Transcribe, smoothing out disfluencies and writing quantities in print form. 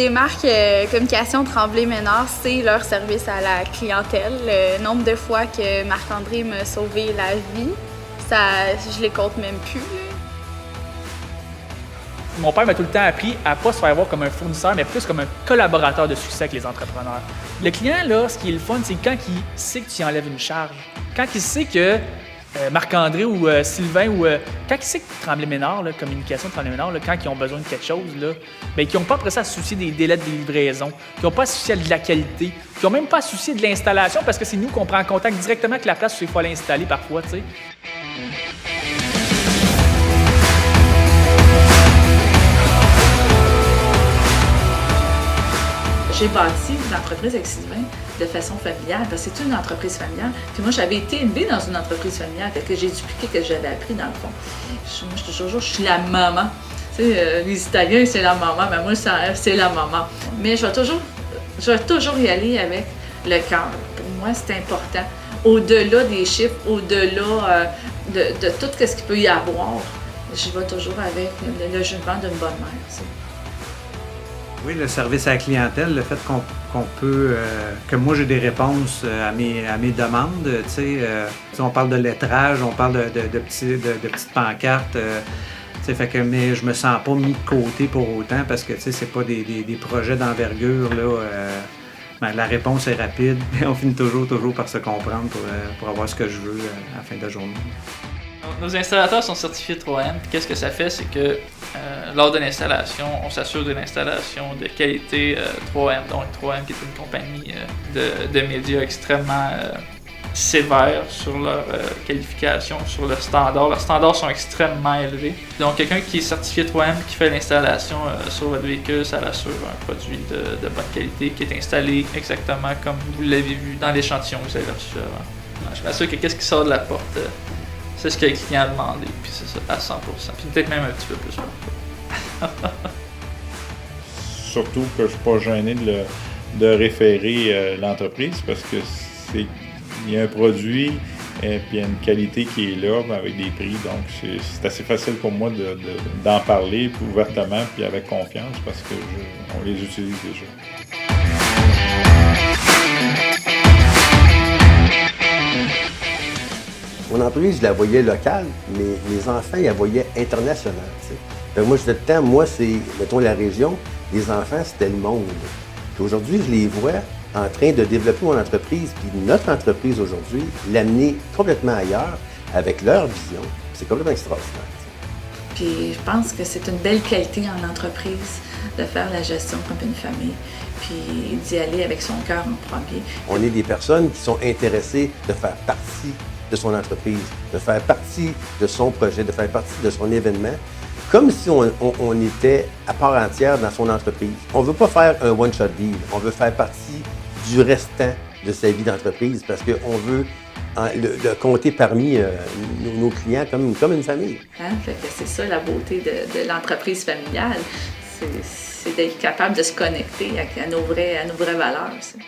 des marques Communication Tremblay-Ménard, c'est leur service à la clientèle. Le nombre de fois que Marc-André m'a sauvé la vie, je les compte même plus. Mon père m'a tout le temps appris à ne pas se faire voir comme un fournisseur, mais plus comme un collaborateur de succès avec les entrepreneurs. Le client, là, ce qui est le fun, c'est quand il sait que tu y enlèves une charge. Quand il sait que Marc-André ou Sylvain, ou quand ils savent que Tremblay-Ménard, Communication Tremblay-Ménard, quand ils ont besoin de quelque chose, bien, qu'ils n'ont pas après ça à se soucier des délais de livraison, qu'ils n'ont pas à se soucier de la qualité, qu'ils n'ont même pas à se soucier de l'installation parce que c'est nous qu'on prend en contact directement avec la place où il faut l'installer parfois, tu sais. J'ai bâti l'entreprise avec Sylvain de façon familiale, parce que c'est une entreprise familiale. Puis moi, j'avais été élevée dans une entreprise familiale, fait que j'ai dupliqué ce que j'avais appris dans le fond. Moi, je suis la maman. Tu sais, les Italiens, c'est la maman, mais moi, c'est la maman. Mais je vais toujours y aller avec le cœur. Pour moi, c'est important. Au-delà des chiffres, au-delà de tout ce qu'il peut y avoir, j'y vais toujours avec le jugement d'une bonne mère. Tu sais. Oui, le service à la clientèle, le fait qu'on peut, que moi j'ai des réponses à mes demandes, tu sais, on parle de lettrage, on parle de petites pancartes, tu sais, fait que mais je me sens pas mis de côté pour autant parce que tu sais, c'est pas des projets d'envergure là. Ben, la réponse est rapide, mais on finit toujours par se comprendre pour avoir ce que je veux à la fin de la journée. Nos installateurs sont certifiés 3M. Qu'est-ce que ça fait? C'est que lors de l'installation, on s'assure de l'installation de qualité 3M. Donc 3M qui est une compagnie de médias extrêmement sévère sur leur qualification, sur le standard. Leurs standards sont extrêmement élevés. Donc quelqu'un qui est certifié 3M, qui fait l'installation sur votre véhicule, ça l'assure un produit de bonne qualité qui est installé exactement comme vous l'avez vu dans l'échantillon que vous avez reçu avant. Je m'assure que qu'est-ce qui sort de la porte, c'est ce que le client a demandé, puis c'est ça, à 100%. Puis peut-être même un petit peu plus. Surtout que je ne suis pas gêné de référer l'entreprise parce que il y a un produit et puis il y a une qualité qui est là avec des prix. Donc c'est assez facile pour moi d'en parler ouvertement puis avec confiance parce que on les utilise déjà. Mon entreprise, je la voyais locale, mais mes enfants, ils la voyaient internationale. Donc moi, je disais, moi, c'est, mettons, la région, les enfants, c'était le monde. Puis aujourd'hui, je les vois en train de développer mon entreprise, puis notre entreprise aujourd'hui, l'amener complètement ailleurs avec leur vision. C'est complètement extraordinaire. Puis je pense que c'est une belle qualité en entreprise de faire la gestion comme une famille, puis d'y aller avec son cœur en premier. On est des personnes qui sont intéressées de faire partie de son entreprise, de faire partie de son projet, de faire partie de son événement, comme si on était à part entière dans son entreprise. On ne veut pas faire un one-shot deal, on veut faire partie du restant de sa vie d'entreprise parce qu'on veut le compter parmi nos clients comme une famille. Hein? Fait que c'est ça la beauté de l'entreprise familiale, c'est d'être capable de se connecter à nos vraies valeurs. Ça.